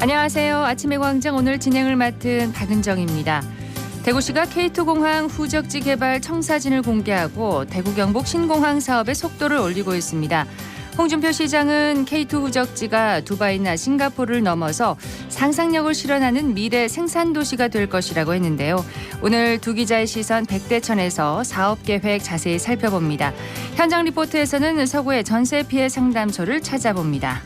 안녕하세요. 아침의 광장 오늘 진행을 맡은 박은정입니다. 대구시가 K2공항 후적지 개발 청사진을 공개하고 대구 경북 신공항 사업의 속도를 올리고 있습니다. 홍준표 시장은 K2 후적지가 두바이나 싱가포르를 넘어서 상상력을 실현하는 미래 생산도시가 될 것이라고 했는데요. 오늘 두 기자의 시선 백대천에서 사업계획 자세히 살펴봅니다. 현장 리포트에서는 서구의 전세 피해 상담소를 찾아봅니다.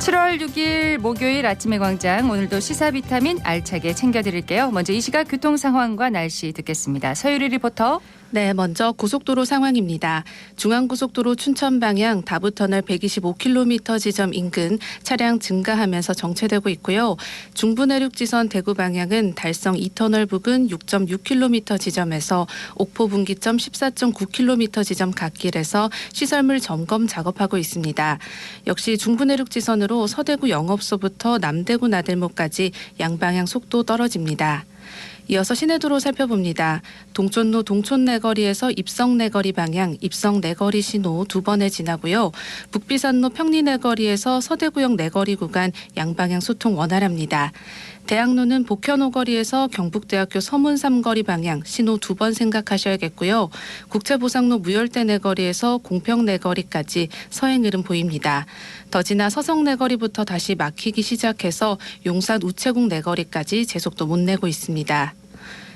7월 6일 목요일 아침의 광장, 오늘도 시사 비타민 알차게 챙겨드릴게요. 먼저 이 시각 교통 상황과 날씨 듣겠습니다. 서유리 리포터. 네, 먼저 고속도로 상황입니다. 중앙고속도로 춘천 방향 다부터널 125km 지점 인근 차량 증가하면서 정체되고 있고요. 중부내륙지선 대구 방향은 달성 2터널 부근 6.6km 지점에서 옥포 분기점 14.9km 지점 갓길에서 시설물 점검 작업하고 있습니다. 역시 중부내륙지선으로 서대구 영업소부터 남대구 나들목까지 양방향 속도 떨어집니다. 이어서 시내도로 살펴봅니다. 동촌로 동촌내거리에서 입성내거리 방향 입성내거리 신호 2번에 지나고요. 북비산로 평리내거리에서 서대구역 내거리 구간 양방향 소통 원활합니다. 대학로는 복현오거리에서 경북대학교 서문3거리 방향 신호 2번 생각하셔야겠고요. 국채보상로 무열대 내거리에서 공평 내거리까지 서행 흐름 보입니다. 더 지나 서성 내거리부터 다시 막히기 시작해서 용산 우체국 내거리까지 제속도 못 내고 있습니다.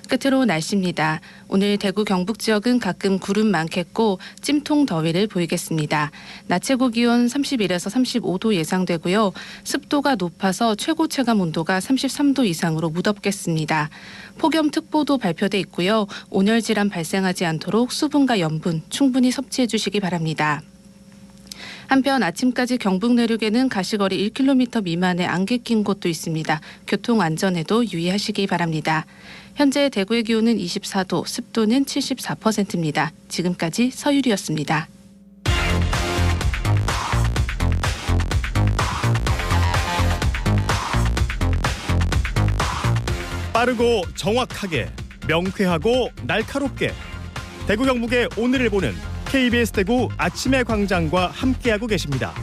끝으로 날씨입니다. 오늘 대구 경북 지역은 가끔 구름 많겠고 찜통 더위를 보이겠습니다. 낮 최고 기온 31에서 35도 예상되고요. 습도가 높아서 최고 체감 온도가 33도 이상으로 무덥겠습니다. 폭염특보도 발표돼 있고요. 온열 질환 발생하지 않도록 수분과 염분 충분히 섭취해 주시기 바랍니다. 한편 아침까지 경북 내륙에는 가시거리 1km 미만의 안개 낀 곳도 있습니다. 교통 안전에도 유의하시기 바랍니다. 현재 대구의 기온은 24도, 습도는 74%입니다. 지금까지 서유리였습니다. 빠르고 정확하게, 명쾌하고 날카롭게 대구 경북의 오늘을 보는 KBS 대구 아침의 광장과 함께하고 계십니다.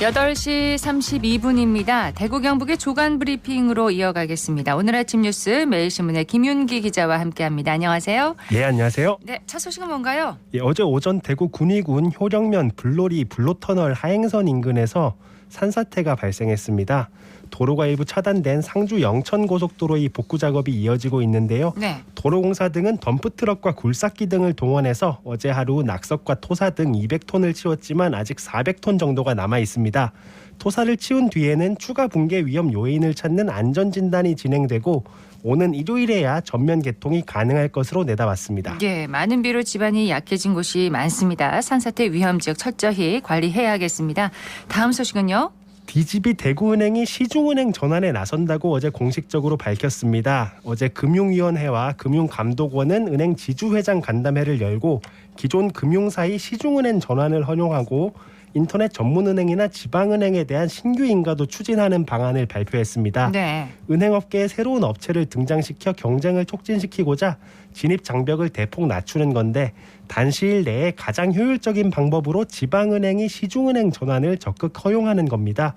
8시 32분입니다. 대구 경북의 조간 브리핑으로 이어가겠습니다. 오늘 아침 뉴스 매일신문의 김윤기 기자와 함께합니다. 안녕하세요. 예, 안녕하세요. 네, 첫 소식은 뭔가요? 예, 어제 오전 대구 군위군 효령면 불로리 불로터널 하행선 인근에서 산사태가 발생했습니다. 도로가 일부 차단된 상주 영천 고속도로의 복구 작업이 이어지고 있는데요. 네. 도로공사 등은 덤프트럭과 굴삭기 등을 동원해서 어제 하루 낙석과 토사 등 200톤을 치웠지만 아직 400톤 정도가 남아 있습니다. 토사를 치운 뒤에는 추가 붕괴 위험 요인을 찾는 안전진단이 진행되고 오는 일요일에야 전면 개통이 가능할 것으로 내다봤습니다. 예, 많은 비로 지반이 약해진 곳이 많습니다. 산사태 위험 지역 철저히 관리해야겠습니다. 다음 소식은요? DGB 대구은행이 시중은행 전환에 나선다고 어제 공식적으로 밝혔습니다. 어제 금융위원회와 금융감독원은 은행 지주회장 간담회를 열고 기존 금융사의 시중은행 전환을 허용하고 인터넷 전문은행이나 지방은행에 대한 신규 인가도 추진하는 방안을 발표했습니다. 네. 은행업계에 새로운 업체를 등장시켜 경쟁을 촉진시키고자 진입 장벽을 대폭 낮추는 건데 단시일 내에 가장 효율적인 방법으로 지방은행이 시중은행 전환을 적극 허용하는 겁니다.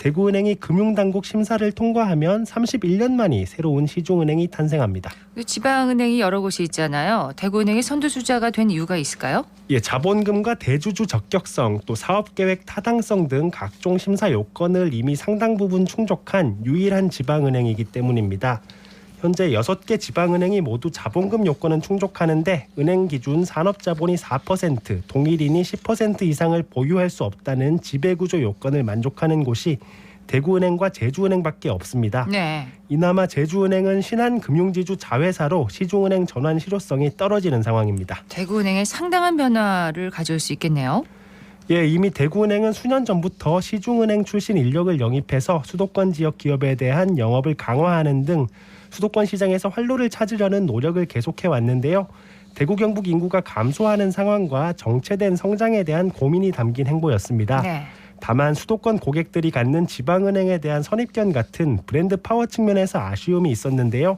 대구은행이 금융당국 심사를 통과하면 31년 만이 새로운 시중은행이 탄생합니다. 지방은행이 여러 곳이 있잖아요. 대구은행이 선두주자가 된 이유가 있을까요? 예, 자본금과 대주주 적격성, 또 사업계획 타당성 등 각종 심사 요건을 이미 상당 부분 충족한 유일한 지방은행이기 때문입니다. 현재 6개 지방은행이 모두 자본금 요건은 충족하는데 은행 기준 산업자본이 4%, 동일인이 10% 이상을 보유할 수 없다는 지배구조 요건을 만족하는 곳이 대구은행과 제주은행밖에 없습니다. 네. 이나마 제주은행은 신한금융지주 자회사로 시중은행 전환 실효성이 떨어지는 상황입니다. 대구은행에 상당한 변화를 가져올 수 있겠네요. 예, 이미 대구은행은 수년 전부터 시중은행 출신 인력을 영입해서 수도권 지역 기업에 대한 영업을 강화하는 등 수도권 시장에서 활로를 찾으려는 노력을 계속해 왔는데요. 대구 경북 인구가 감소하는 상황과 정체된 성장에 대한 고민이 담긴 행보였습니다. 네. 다만 수도권 고객들이 갖는 지방은행에 대한 선입견 같은 브랜드 파워 측면에서 아쉬움이 있었는데요.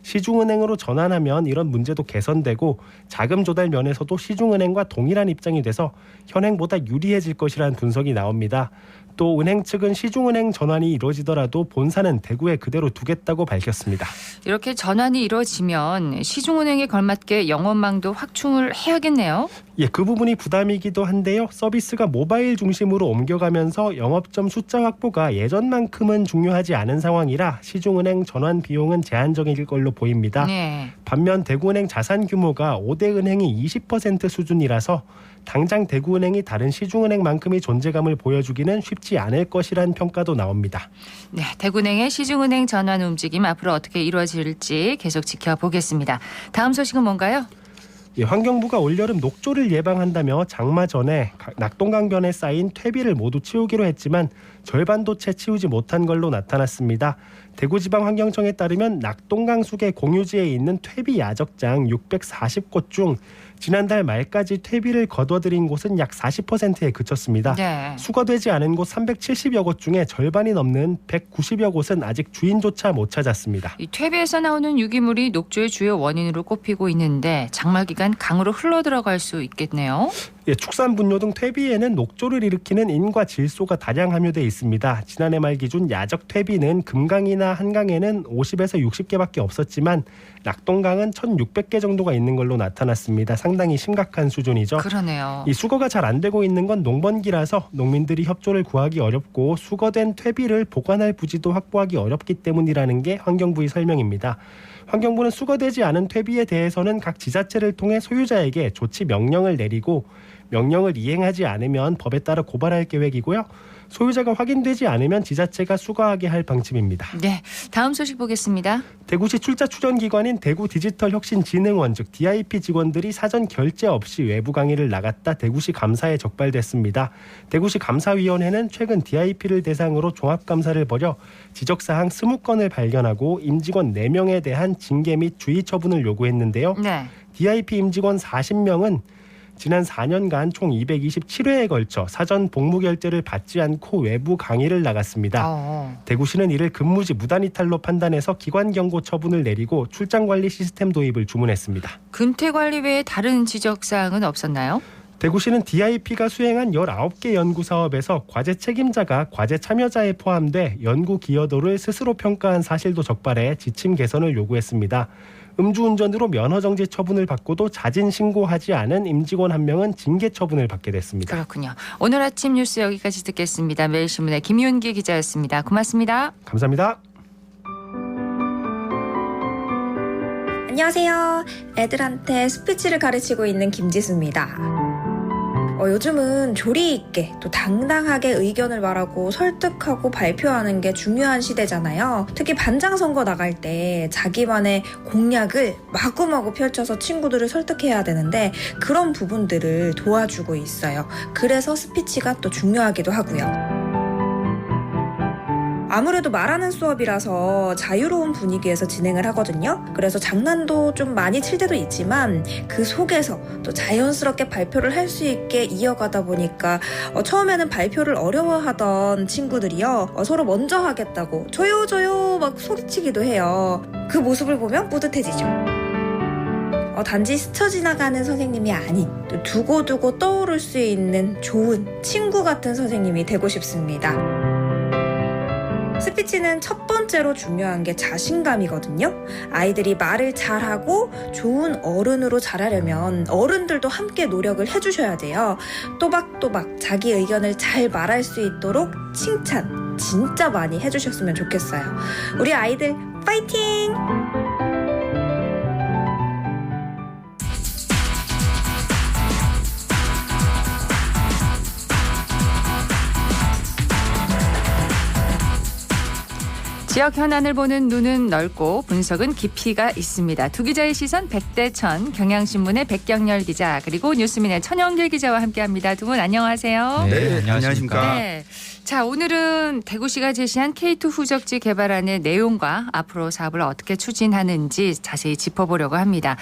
시중은행으로 전환하면 이런 문제도 개선되고 자금 조달 면에서도 시중은행과 동일한 입장이 돼서 현행보다 유리해질 것이라는 분석이 나옵니다. 또 은행 측은 시중은행 전환이 이루어지더라도 본사는 대구에 그대로 두겠다고 밝혔습니다. 이렇게 전환이 이루어지면 시중은행에 걸맞게 영업망도 확충을 해야겠네요. 예, 그 부분이 부담이기도 한데요. 서비스가 모바일 중심으로 옮겨가면서 영업점 숫자 확보가 예전만큼은 중요하지 않은 상황이라 시중은행 전환 비용은 제한적일 걸로 보입니다. 네. 반면 대구은행 자산 규모가 5대 은행이 20% 수준이라서 당장 대구은행이 다른 시중은행만큼의 존재감을 보여주기는 쉽지 않을 것이란 평가도 나옵니다. 네, 대구은행의 시중은행 전환 움직임 앞으로 어떻게 이루어질지 계속 지켜보겠습니다. 다음 소식은 뭔가요? 예, 환경부가 올여름 녹조를 예방한다며 장마 전에 낙동강변에 쌓인 퇴비를 모두 치우기로 했지만 절반도 채 치우지 못한 걸로 나타났습니다. 대구지방환경청에 따르면 낙동강 수계 공유지에 있는 퇴비 야적장 640곳 중 지난달 말까지 퇴비를 거둬들인 곳은 약 40%에 그쳤습니다. 네. 수거되지 않은 곳 370여 곳 중에 절반이 넘는 190여 곳은 아직 주인조차 못 찾았습니다. 이 퇴비에서 나오는 유기물이 녹조의 주요 원인으로 꼽히고 있는데 장마 기간 강으로 흘러 들어갈 수 있겠네요. 예, 축산분뇨 등 퇴비에는 녹조를 일으키는 인과 질소가 다량 함유돼 있습니다. 지난해 말 기준 야적 퇴비는 금강이나 한강에는 50에서 60개밖에 없었지만 낙동강은 1,600개 정도가 있는 걸로 나타났습니다. 상당히 심각한 수준이죠. 그러네요. 이 수거가 잘 안 되고 있는 건 농번기라서 농민들이 협조를 구하기 어렵고 수거된 퇴비를 보관할 부지도 확보하기 어렵기 때문이라는 게 환경부의 설명입니다. 환경부는 수거되지 않은 퇴비에 대해서는 각 지자체를 통해 소유자에게 조치 명령을 내리고 명령을 이행하지 않으면 법에 따라 고발할 계획이고요. 소유자가 확인되지 않으면 지자체가 수거하게 할 방침입니다. 네, 다음 소식 보겠습니다. 대구시 출자 추전기관인 대구디지털혁신진흥원 즉 DIP 직원들이 사전 결제 없이 외부 강의를 나갔다 대구시 감사에 적발됐습니다. 대구시 감사위원회는 최근 DIP를 대상으로 종합감사를 벌여 지적사항 20건을 발견하고 임직원 4명에 대한 징계 및 주의 처분을 요구했는데요. 네. DIP 임직원 40명은 지난 4년간 총 227회에 걸쳐 사전 복무 결제를 받지 않고 외부 강의를 나갔습니다. 대구시는 이를 근무지 무단이탈로 판단해서 기관 경고 처분을 내리고 출장 관리 시스템 도입을 주문했습니다. 근태 관리 외에 다른 지적 사항은 없었나요? 대구시는 DIP가 수행한 19개 연구 사업에서 과제 책임자가 과제 참여자에 포함돼 연구 기여도를 스스로 평가한 사실도 적발해 지침 개선을 요구했습니다. 음주운전으로 면허정지 처분을 받고도 자진 신고하지 않은 임직원 1명은 징계 처분을 받게 됐습니다. 그렇군요. 오늘 아침 뉴스 여기까지 듣겠습니다. 매일신문의 김윤기 기자였습니다. 고맙습니다. 감사합니다. 안녕하세요. 애들한테 스피치를 가르치고 있는 김지수입니다. 요즘은 조리 있게 또 당당하게 의견을 말하고 설득하고 발표하는 게 중요한 시대잖아요. 특히 반장 선거 나갈 때 자기만의 공약을 마구마구 펼쳐서 친구들을 설득해야 되는데 그런 부분들을 도와주고 있어요. 그래서 스피치가 또 중요하기도 하고요. 아무래도 말하는 수업이라서 자유로운 분위기에서 진행을 하거든요. 그래서 장난도 좀 많이 칠 때도 있지만 그 속에서 또 자연스럽게 발표를 할 수 있게 이어가다 보니까 처음에는 발표를 어려워하던 친구들이요. 서로 먼저 하겠다고 저요 막 소리치기도 해요. 그 모습을 보면 뿌듯해지죠. 단지 스쳐 지나가는 선생님이 아닌 또 두고두고 떠오를 수 있는 좋은 친구 같은 선생님이 되고 싶습니다. 스피치는 첫 번째로 중요한 게 자신감이거든요. 아이들이 말을 잘하고 좋은 어른으로 자라려면 어른들도 함께 노력을 해주셔야 돼요. 또박또박 자기 의견을 잘 말할 수 있도록 칭찬 진짜 많이 해주셨으면 좋겠어요. 우리 아이들 파이팅! 지역 현안을 보는 눈은 넓고 분석은 깊이가 있습니다. 두 기자의 시선 100대 1000, 경향신문의 백경열 기자 그리고 뉴스민의 천영길 기자와 함께합니다. 두 분 안녕하세요. 네, 안녕하십니까. 네. 자, 오늘은 대구시가 제시한 K2 후적지 개발안의 내용과 앞으로 사업을 어떻게 추진하는지 자세히 짚어보려고 합니다.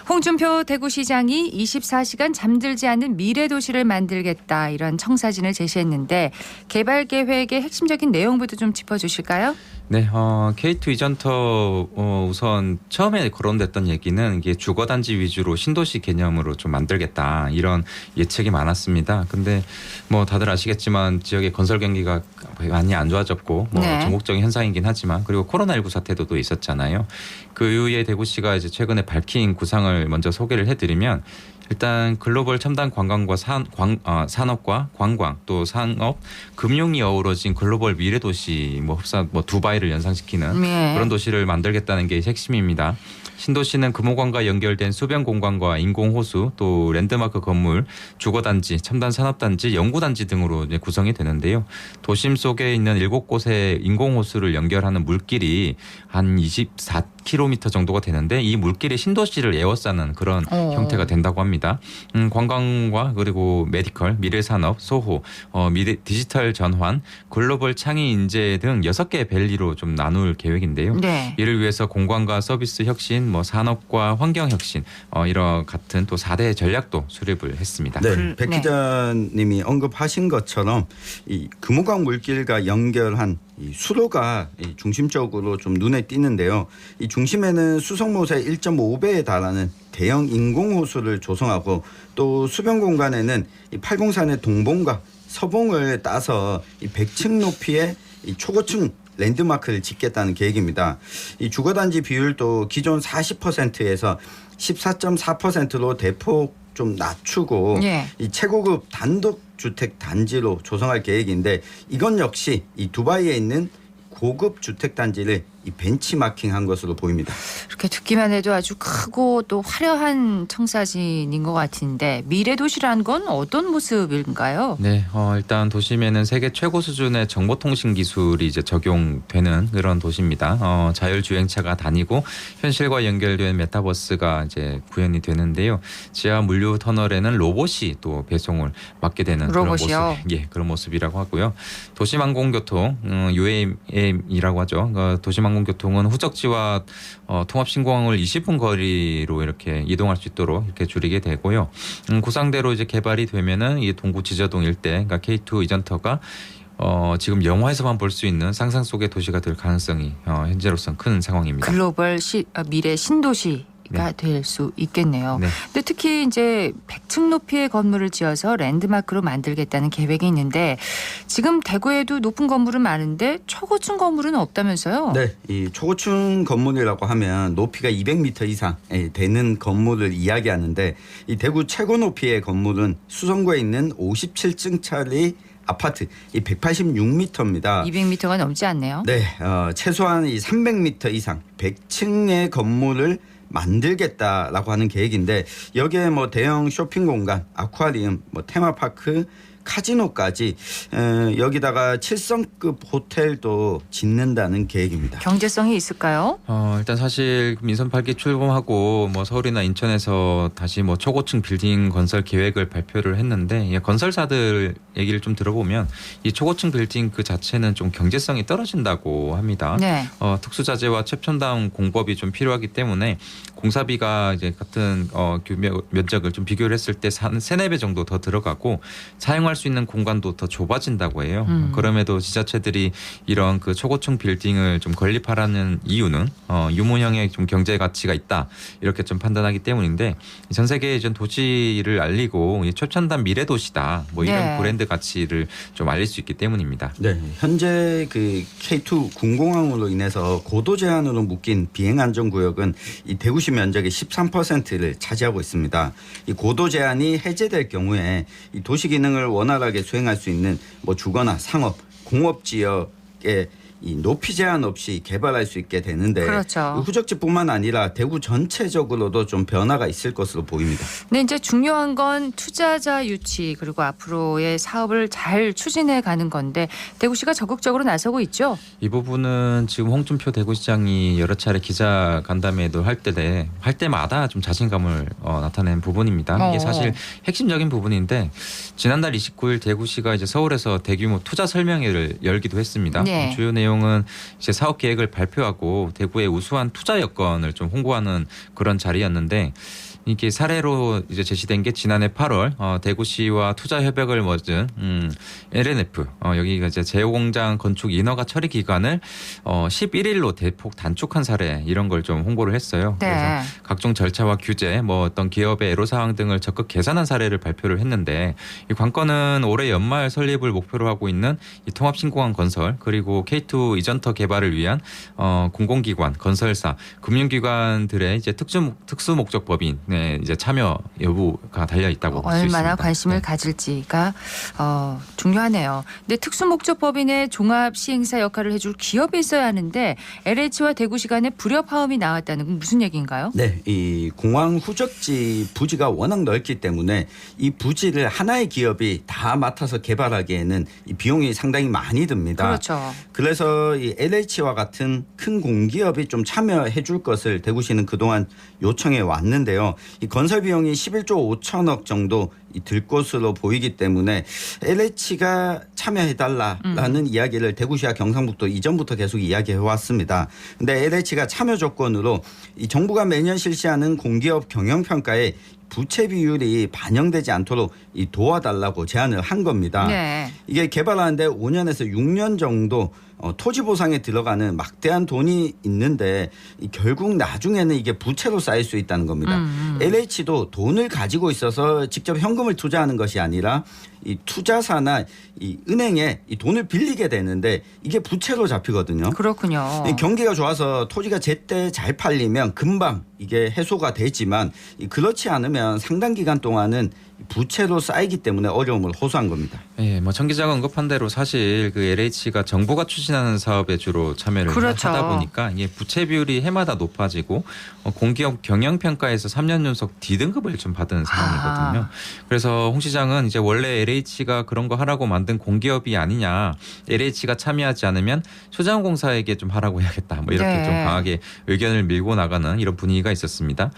홍준표 대구시장이 24시간 잠들지 않는 미래도시를 만들겠다 이런 청사진을 제시했는데 개발 계획의 핵심적인 내용부터 좀 짚어주실까요? 네, K2 이전터 우선 처음에 거론됐던 얘기는 이게 주거단지 위주로 신도시 개념으로 좀 만들겠다 이런 예측이 많았습니다. 근데 뭐 다들 아시겠지만 지역의 건설 경기가 많이 안 좋아졌고 뭐 네. 전국적인 현상이긴 하지만 그리고 코로나19 사태도 또 있었잖아요. 그 이후에 대구시가 이제 최근에 밝힌 구상을 먼저 소개를 해드리면 일단 글로벌 첨단 관광과 산업과 관광 또 상업, 금융이 어우러진 글로벌 미래 도시 뭐 두바이를 연상시키는 네. 그런 도시를 만들겠다는 게 핵심입니다. 신도시는 금호관과 연결된 수변 공간과 인공호수 또 랜드마크 건물, 주거단지, 첨단 산업단지, 연구단지 등으로 이제 구성이 되는데요. 도심 속에 있는 7곳의 인공호수를 연결하는 물길이 한 24km 정도가 되는데 이 물길이 신도시를 에워싸는 그런 형태가 된다고 합니다. 관광과 그리고 메디컬, 미래산업, 소호, 디지털 전환, 글로벌 창의 인재 등 6개의 밸리로 좀 나눌 계획인데요. 네. 이를 위해서 공간과 서비스 혁신, 뭐 산업과 환경 혁신 이런 같은 또 4대 전략도 수립을 했습니다. 네, 백 기자님이 언급하신 것처럼 이 금호강 물길과 연결한 이 수로가 이 중심적으로 좀 눈에 띄는데요. 이 중심에는 수성모세 1.5배에 달하는 대형 인공호수를 조성하고 또 수변 공간에는 이 팔공산의 동봉과 서봉을 따서 이 100층 높이의 이 초고층 랜드마크를 짓겠다는 계획입니다. 이 주거단지 비율도 기존 40%에서 14.4%로 대폭 좀 낮추고 예. 이 최고급 단독주택 단지로 조성할 계획인데 이건 역시 이 두바이에 있는 고급 주택 단지를 이 벤치마킹한 것으로 보입니다. 이렇게 듣기만 해도 아주 크고 또 화려한 청사진인 것 같은데 미래도시란 건 어떤 모습인가요? 네, 일단 도심에는 세계 최고 수준의 정보통신 기술이 이제 적용되는 그런 도시입니다. 자율주행차가 다니고 현실과 연결된 메타버스가 이제 구현이 되는데요. 지하 물류 터널에는 로봇이 또 배송을 맡게 되는 로봇이요? 그런 모습, 예, 그런 모습이라고 하고요. 도심항공교통, UAM이라고 하죠. 도심항공교통은 후적지와 통합신공항을 20분 거리로 이렇게 이동할 수 있도록 이렇게 줄이게 되고요. 구상대로 이제 개발이 되면은 이 동구 지저동 일대, 그러니까 K2 이전터가 지금 영화에서만 볼 수 있는 상상 속의 도시가 될 가능성이 현재로서는 큰 상황입니다. 글로벌 미래 신도시가 될 수 있겠네요. 네. 근데 특히 이제 100층 높이의 건물을 지어서 랜드마크로 만들겠다는 계획이 있는데 지금 대구에도 높은 건물은 많은데 초고층 건물은 없다면서요? 네, 이 초고층 건물이라고 하면 높이가 200m 이상 되는 건물을 이야기하는데 이 대구 최고 높이의 건물은 수성구에 있는 57층짜리 아파트 이 186m입니다. 200m가 넘지 않네요. 네, 최소한 이 300m 이상 100층의 건물을 만들겠다라고 하는 계획인데 여기에 뭐 대형 쇼핑 공간, 아쿠아리움, 뭐 테마파크, 카지노까지 여기다가 7성급 호텔도 짓는다는 계획입니다. 경제성이 있을까요? 일단 사실 민선 8기 출범하고 뭐 서울이나 인천에서 다시 뭐 초고층 빌딩 건설 계획을 발표를 했는데 건설사들 얘기를 좀 들어보면 이 초고층 빌딩 그 자체는 좀 경제성이 떨어진다고 합니다. 네. 특수자재와 최첨단 공법이 좀 필요하기 때문에 공사비가 이제 같은 면적을 좀 비교를 했을 때 3-4배 정도 더 들어가고 사용할 수 있는 공간도 더 좁아진다고 해요. 그럼에도 지자체들이 이런 그 초고층 빌딩을 좀 건립하라는 이유는 유무형의 좀 경제 가치가 있다 이렇게 좀 판단하기 때문인데 전 세계에 이제 도시를 알리고 최첨단 미래 도시다 뭐 이런 네. 브랜드 가치를 좀 알릴 수 있기 때문입니다. 네, 현재 그 K2 군공항으로 인해서 고도 제한으로 묶인 비행 안전 구역은 이 대구시 면적의 13%를 차지하고 있습니다. 이 고도 제한이 해제될 경우에 이 도시 기능을 원활하게 수행할 수 있는 뭐 주거나 상업, 공업 지역에 이 높이 제한 없이 개발할 수 있게 되는데 그렇죠. 후적지뿐만 아니라 대구 전체적으로도 좀 변화가 있을 것으로 보입니다. 네, 이제 중요한 건 투자자 유치 그리고 앞으로의 사업을 잘 추진해 가는 건데 대구시가 적극적으로 나서고 있죠. 이 부분은 지금 홍준표 대구시장이 여러 차례 기자 간담회도 할 때마다 좀 자신감을 나타낸 부분입니다. 이게 사실 핵심적인 부분인데 지난달 29일 대구시가 이제 서울에서 대규모 투자 설명회를 열기도 했습니다. 네. 주요 내용은 이제 사업 계획을 발표하고 대구의 우수한 투자 여건을 좀 홍보하는 그런 자리였는데 이게 사례로 이제 제시된 게 지난해 8월 대구시와 투자 협약을 맺은 LNF 여기가 이제 제휴공장 건축 인허가 처리 기간을 11일로 대폭 단축한 사례 이런 걸 좀 홍보를 했어요. 네. 그래서 각종 절차와 규제, 뭐 어떤 기업의 애로사항 등을 적극 개선한 사례를 발표를 했는데 이 관건은 올해 연말 설립을 목표로 하고 있는 이 통합신공항 건설 그리고 K2 이전터 개발을 위한 공공기관, 건설사, 금융기관들의 이제 특수 목적 법인 이제 참여 여부가 달려 있다고 볼 수 있습니다. 얼마나 관심을 가질지가 중요하네요. 근데 특수목적법인의 종합시행사 역할을 해줄 기업이 있어야 하는데 LH와 대구시 간에 불협화음이 나왔다는 건 무슨 얘기인가요? 네, 이 공항 후적지 부지가 워낙 넓기 때문에 이 부지를 하나의 기업이 다 맡아서 개발하기에는 이 비용이 상당히 많이 듭니다. 그렇죠. 그래서 이 LH와 같은 큰 공기업이 좀 참여해 줄 것을 대구시는 그동안 요청해 왔는데요. 이 건설 비용이 11조 5천억 정도 들 것으로 보이기 때문에 LH가 참여해달라라는 이야기를 대구시와 경상북도 이전부터 계속 이야기해 왔습니다. 그런데 LH가 참여 조건으로 이 정부가 매년 실시하는 공기업 경영평가에 부채 비율이 반영되지 않도록 도와달라고 제안을 한 겁니다. 네. 이게 개발하는데 5년에서 6년 정도 토지 보상에 들어가는 막대한 돈이 있는데 결국 나중에는 이게 부채로 쌓일 수 있다는 겁니다. LH도 돈을 가지고 있어서 직접 현금을 투자하는 것이 아니라 이 투자사나 이 은행에 이 돈을 빌리게 되는데 이게 부채로 잡히거든요. 그렇군요. 경기가 좋아서 토지가 제때 잘 팔리면 금방 이게 해소가 되지만 그렇지 않으면 상당 기간 동안은 부채로 쌓이기 때문에 어려움을 호소한 겁니다. 예, 뭐 정 기자가 언급한 대로 사실 그 LH가 정부가 추진하는 사업에 주로 참여를 그렇죠. 하다 보니까 이게 부채 비율이 해마다 높아지고 공기업 경영평가에서 3년 연속 D등급을 좀 받은 상황이거든요. 그래서 홍 시장은 이제 원래 LH가 그런 거 하라고 만든 공기업이 아니냐, LH가 참여하지 않으면 소자원공사에게 좀 하라고 해야겠다, 뭐 이렇게 네. 좀 강하게 의견을 밀고 나가는 이런 분위기가 있었습니다.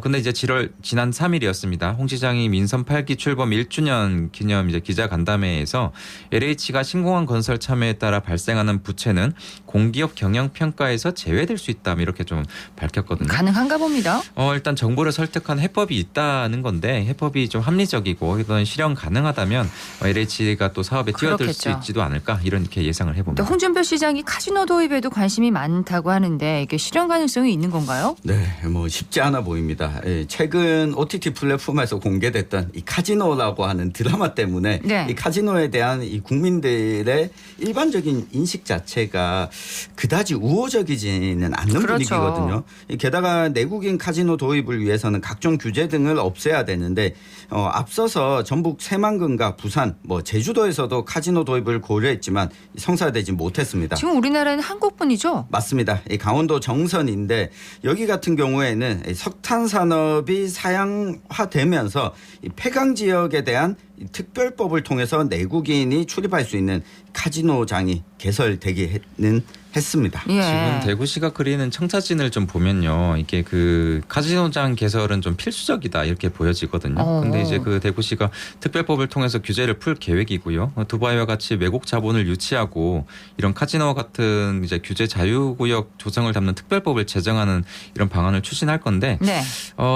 근데 이제 지난 3일이었습니다. 홍 시장이 민선 8기 출범 1주년 기념 이제 기자 간담회에서 LH가 신공항 건설 참여에 따라 발생하는 부채는 공기업 경영평가에서 제외될 수 있다, 이렇게 좀 밝혔거든요. 가능한가 봅니다. 일단 정부를 설득한 해법이 있다는 건데 해법이 좀 합리적이고 이건 실현 가능하다면 LH가 또 사업에 뛰어들 수 그렇겠죠. 있지도 않을까 이렇게 예상을 해봅니다. 홍준표 시장이 카지노 도입에도 관심이 많다고 하는데 이게 실현 가능성이 있는 건가요? 네, 뭐 쉽지 않아 보입니다. 최근 OTT 플랫폼에서 공개됐던 이 카지노라고 하는 드라마 때문에 네. 이 카지노에 대한 이 국민들의 일반적인 인식 자체가 그다지 우호적이지는 않는 그렇죠. 분위기거든요. 게다가 내국인 카지노 도입을 위해서는 각종 규제 등을 없애야 되는데 앞서서 전북 새만금과 부산, 뭐 제주도에서도 카지노 도입을 고려했지만 성사되지 못했습니다. 지금 우리나라는 한국뿐이죠? 맞습니다. 이 강원도 정선인데 여기 같은 경우에는 석탄 산업이 사양화되면서 이 폐강 지역에 대한 특별법을 통해서 내국인이 출입할 수 있는 카지노장이 개설되기는 했습니다. 예. 지금 대구시가 그리는 청사진을 좀 보면요, 이게 그 카지노장 개설은 좀 필수적이다 이렇게 보여지거든요. 근데 이제 그 대구시가 특별법을 통해서 규제를 풀 계획이고요. 두바이와 같이 외국 자본을 유치하고 이런 카지노 같은 이제 규제 자유구역 조성을 담는 특별법을 제정하는 이런 방안을 추진할 건데, 네.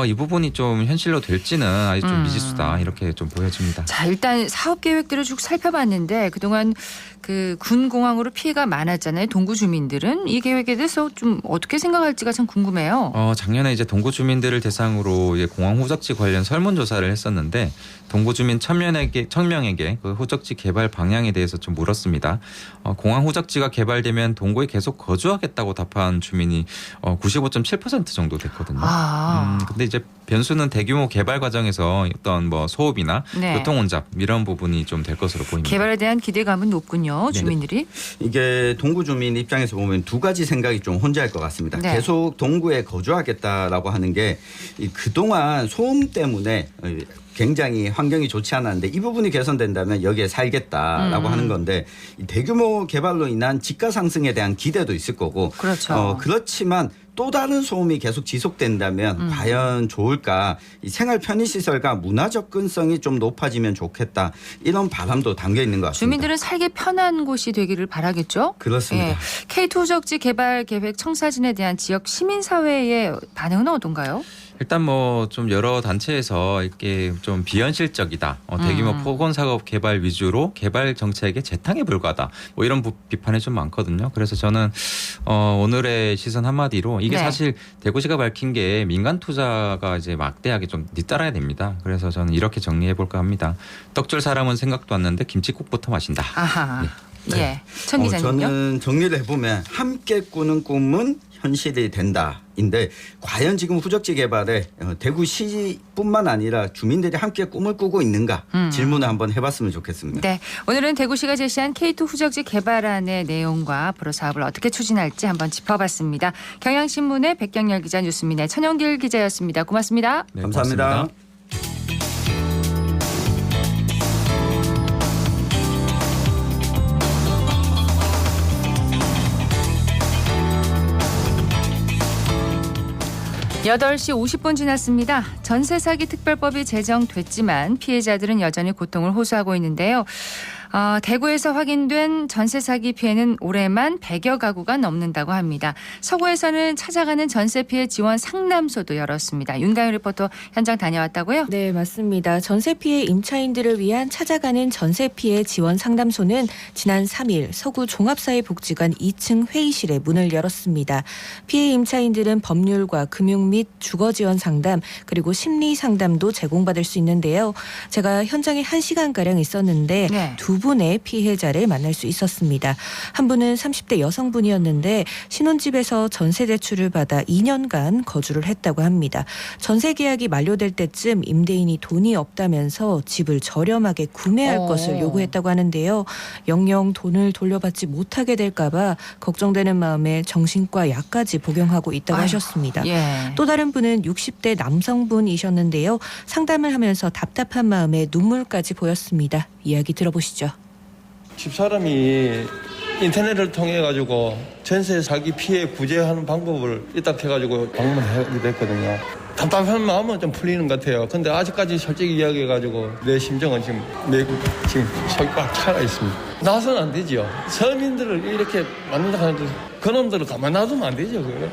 이 부분이 좀 현실로 될지는 아직 좀 미지수다 이렇게 좀 보여집니다. 자, 일단 사업 계획들을 쭉 살펴봤는데 그동안 그 군 공항으로 피해가 많았잖아요. 동구 주민들은 이 계획에 대해서 좀 어떻게 생각할지가 참 궁금해요. 작년에 이제 동구 주민들을 대상으로 이제 공항 후적지 관련 설문조사를 했었는데 동구 주민 1,000명에게 그 후적지 개발 방향에 대해서 좀 물었습니다. 공항 후적지가 개발되면 동구에 계속 거주하겠다고 답한 주민이 95.7% 정도 됐거든요. 근데 이제 변수는 대규모 개발 과정에서 어떤 뭐 소음이나 네. 교통 원잡 이런 부분이 좀 될 것으로 보입니다. 개발에 대한 기대감은 높군요. 주민들이. 이게 동구 주민 입장에서 보면 두 가지 생각이 좀 혼재할 것 같습니다. 네. 계속 동구에 거주하겠다라고 하는 게 그동안 소음 때문에 굉장히 환경이 좋지 않았는데 이 부분이 개선된다면 여기에 살겠다라고 하는 건데 이 대규모 개발로 인한 집가 상승에 대한 기대도 있을 거고 그렇죠. 그렇지만 또 다른 소음이 계속 지속된다면 과연 좋을까? 이 생활 편의시설과 문화 접근성이 좀 높아지면 좋겠다. 이런 바람도 담겨 있는 것 같습니다. 주민들은 살기 편한 곳이 되기를 바라겠죠? 그렇습니다. 예. K2 후적지 개발 계획 청사진에 대한 지역 시민사회의 반응은 어떤가요? 일단 뭐 좀 여러 단체에서 이렇게 좀 비현실적이다. 대규모 포건 사업 개발 위주로 개발 정책의 재탕에 불과하다. 뭐 이런 비판이 좀 많거든요. 그래서 저는 오늘의 시선 한마디로 이게 네. 사실 대구시가 밝힌 게 민간 투자가 이제 막대하게 좀 뒤따라야 됩니다. 그래서 저는 이렇게 정리해 볼까 합니다. 떡줄 사람은 생각도 왔는데 김치국부터 마신다. 아하. 네. 예. 천 기자님요? 저는 정리를 해보면 함께 꾸는 꿈은 현실이 된다인데 과연 지금 후적지 개발에 대구시뿐만 아니라 주민들이 함께 꿈을 꾸고 있는가 질문을 한번 해봤으면 좋겠습니다. 네. 오늘은 대구시가 제시한 K2 후적지 개발안의 내용과 앞으로 사업을 어떻게 추진할지 한번 짚어봤습니다. 경향신문의 백경열 기자, 뉴스민의 천영길 기자였습니다. 고맙습니다. 네, 감사합니다. 고맙습니다. 여덟 시 50분 지났습니다. 전세 사기 특별법이 제정됐지만 피해자들은 여전히 고통을 호소하고 있는데요. 대구에서 확인된 전세 사기 피해는 올해만 100여 가구가 넘는다고 합니다. 서구에서는 찾아가는 전세 피해 지원 상담소도 열었습니다. 윤가연 리포터 현장 다녀왔다고요? 네, 맞습니다. 전세 피해 임차인들을 위한 찾아가는 전세 피해 지원 상담소는 지난 3일 서구 종합사회복지관 2층 회의실에 문을 열었습니다. 피해 임차인들은 법률과 금융 및 주거 지원 상담 그리고 심리 상담도 제공받을 수 있는데요. 제가 현장에 1시간가량 있었는데 네. 두 분의 피해자를 만날 수 있었습니다. 한 분은 30대 여성분이었는데 신혼집에서 전세 대출을 받아 2년간 거주를 했다고 합니다. 전세 계약이 만료될 때쯤 임대인이 돈이 없다면서 집을 저렴하게 구매할 것을 요구했다고 하는데요. 영영 돈을 돌려받지 못하게 될까 봐 걱정되는 마음에 정신과 약까지 복용하고 있다고 하셨습니다. 예. 또 다른 분은 60대 남성분이셨는데요. 상담을 하면서 답답한 마음에 눈물까지 보였습니다. 이야기 들어보시죠. 집사람이 인터넷을 통해 가지고 전세 사기 피해 구제하는 방법을 입닥해가지고 방문하게 됐거든요. 답답한 마음은 좀 풀리는 것 같아요. 근데 아직까지 솔직히 이야기해가지고 내 심정은 지금 속이 꽉 차가 있습니다. 나서는 안 되죠. 서민들을 이렇게 만든다 하는데 그놈들을 가만 놔두면 안 되죠. 그래.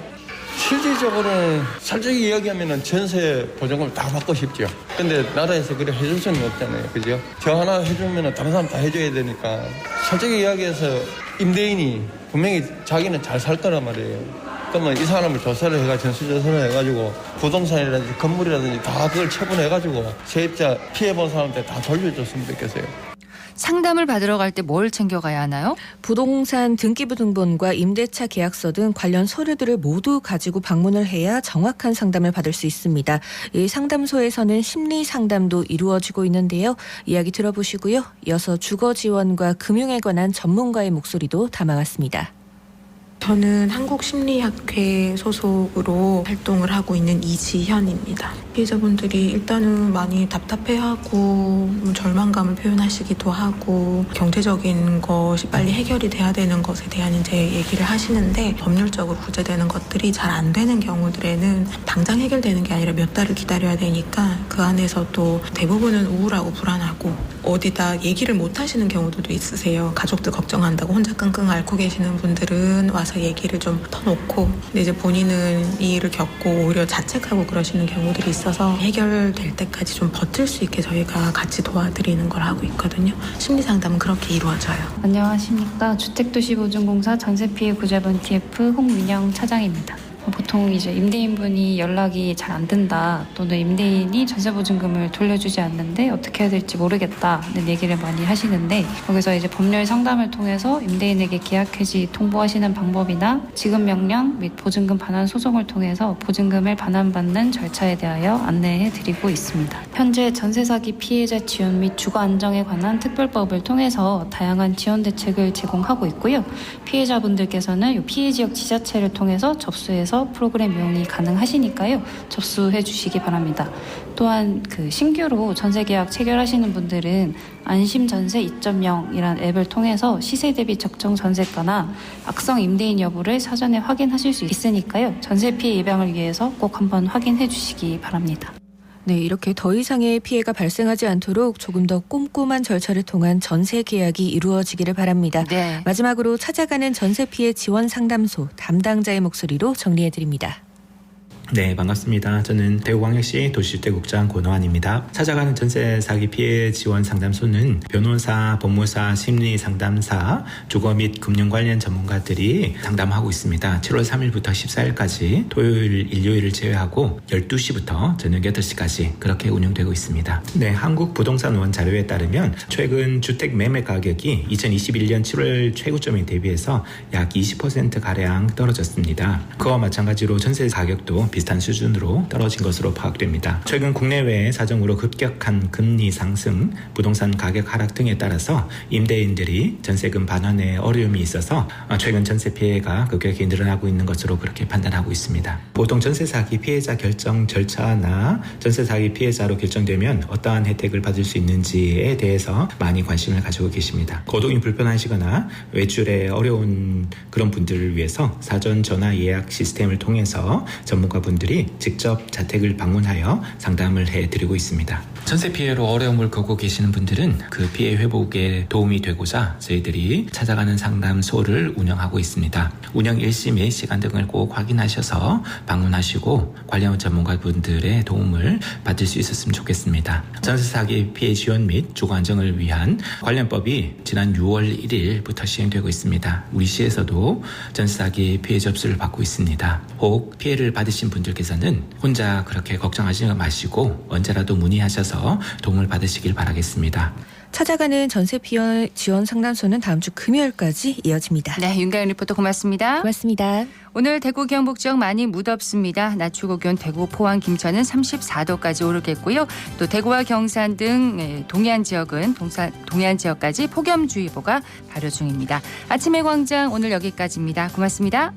실질적으로는 솔직히 이야기하면 전세 보증금을 다 받고 싶죠. 근데 나라에서 그래 해줄 수는 없잖아요. 그죠? 저 하나 해주면 다른 사람 다 해줘야 되니까 솔직히 이야기해서 임대인이 분명히 자기는 잘 살 거란 말이에요. 그러면 이 사람을 조사를 해가지고 전수조사를 해가지고 부동산이라든지 건물이라든지 다 그걸 처분해가지고 세입자 피해본 사람한테 다 돌려줬으면 좋겠어요. 상담을 받으러 갈 때 뭘 챙겨가야 하나요? 부동산 등기부등본과 임대차 계약서 등 관련 서류들을 모두 가지고 방문을 해야 정확한 상담을 받을 수 있습니다. 이 상담소에서는 심리 상담도 이루어지고 있는데요. 이야기 들어보시고요. 이어서 주거 지원과 금융에 관한 전문가의 목소리도 담아왔습니다. 저는 한국심리학회 소속으로 활동을 하고 있는 이지현입니다. 피해자분들이 일단은 많이 답답해하고 절망감을 표현하시기도 하고 경제적인 것이 빨리 해결이 돼야 되는 것에 대한 이제 얘기를 하시는데 법률적으로 구제되는 것들이 잘 안 되는 경우들에는 당장 해결되는 게 아니라 몇 달을 기다려야 되니까 그 안에서 또 대부분은 우울하고 불안하고 어디다 얘기를 못 하시는 경우들도 있으세요. 가족들 걱정한다고 혼자 끙끙 앓고 계시는 분들은 와서 얘기를 좀 터놓고 근데 이제 본인은 이 일을 겪고 오히려 자책하고 그러시는 경우들이 있어서 해결될 때까지 좀 버틸 수 있게 저희가 같이 도와드리는 걸 하고 있거든요. 심리상담은 그렇게 이루어져요. 안녕하십니까. 주택도시보증공사 전세피해 구제본 TF 홍민영 차장입니다. 보통 이제 임대인분이 연락이 잘 안 된다, 또는 임대인이 전세보증금을 돌려주지 않는데 어떻게 해야 될지 모르겠다는 얘기를 많이 하시는데, 거기서 이제 법률 상담을 통해서 임대인에게 계약 해지 통보하시는 방법이나 지급 명령 및 보증금 반환 소송을 통해서 보증금을 반환받는 절차에 대하여 안내해 드리고 있습니다. 현재 전세 사기 피해자 지원 및 주거 안정에 관한 특별법을 통해서 다양한 지원 대책을 제공하고 있고요. 피해자분들께서는 이 피해 지역 지자체를 통해서 접수해서 프로그램 이용이 가능하시니까요. 접수해 주시기 바랍니다. 또한 신규로 전세 계약 체결하시는 분들은 안심전세 2.0이라는 앱을 통해서 시세 대비 적정 전세가나 악성 임대인 여부를 사전에 확인하실 수 있으니까요. 전세 피해 예방을 위해서 꼭 한번 확인해 주시기 바랍니다. 네, 이렇게 더 이상의 피해가 발생하지 않도록 조금 더 꼼꼼한 절차를 통한 전세 계약이 이루어지기를 바랍니다. 네. 마지막으로 찾아가는 전세 피해 지원 상담소 담당자의 목소리로 정리해드립니다. 네, 반갑습니다. 저는 대구광역시 도시주택국장 권호환입니다. 찾아가는 전세 사기 피해 지원 상담소는 변호사, 법무사, 심리상담사, 주거 및 금융 관련 전문가들이 상담하고 있습니다. 7월 3일부터 14일까지 토요일, 일요일을 제외하고 12시부터 저녁 8시까지 그렇게 운영되고 있습니다. 네, 한국부동산원 자료에 따르면 최근 주택 매매 가격이 2021년 7월 최고점에 대비해서 약 20%가량 떨어졌습니다. 그와 마찬가지로 전세 가격도 비슷한 수준으로 떨어진 것으로 파악됩니다. 최근 국내외 사정으로 급격한 금리 상승, 부동산 가격 하락 등에 따라서 임대인들이 전세금 반환에 어려움이 있어서 최근 전세 피해가 급격히 늘어나고 있는 것으로 그렇게 판단하고 있습니다. 보통 전세 사기 피해자 결정 절차나 전세 사기 피해자로 결정되면 어떠한 혜택을 받을 수 있는지에 대해서 많이 관심을 가지고 계십니다. 거동이 불편하시거나 외출에 어려운 그런 분들을 위해서 사전 전화 예약 시스템을 통해서 전문가분들이 직접 자택을 방문하여 상담을 해드리고 있습니다. 전세 피해로 어려움을 겪고 계시는 분들은 그 피해 회복에 도움이 되고자 저희들이 찾아가는 상담소를 운영하고 있습니다. 운영 일시 및 시간 등을 꼭 확인하셔서 방문하시고 관련 전문가분들의 도움을 받을 수 있었으면 좋겠습니다. 전세 사기 피해 지원 및 주거 안정을 위한 관련법이 지난 6월 1일부터 시행되고 있습니다. 우리 시에서도 전세 사기 피해 접수를 받고 있습니다. 혹 피해를 받으신 분들께서는 혼자 그렇게 걱정하지 마시고 언제라도 문의하셔서 도움을 받으시길 바라겠습니다. 찾아가는 전세 피해 지원 상담소는 다음 주 금요일까지 이어집니다. 네, 윤가연 리포터 고맙습니다. 고맙습니다. 오늘 대구 경북 지역 많이 무덥습니다. 낮 최고 기온 대구, 포항, 김천은 34도까지 오르겠고요. 또 대구와 경산 등 동해안 지역은 동해안 지역까지 폭염주의보가 발효 중입니다. 아침의 광장 오늘 여기까지입니다. 고맙습니다.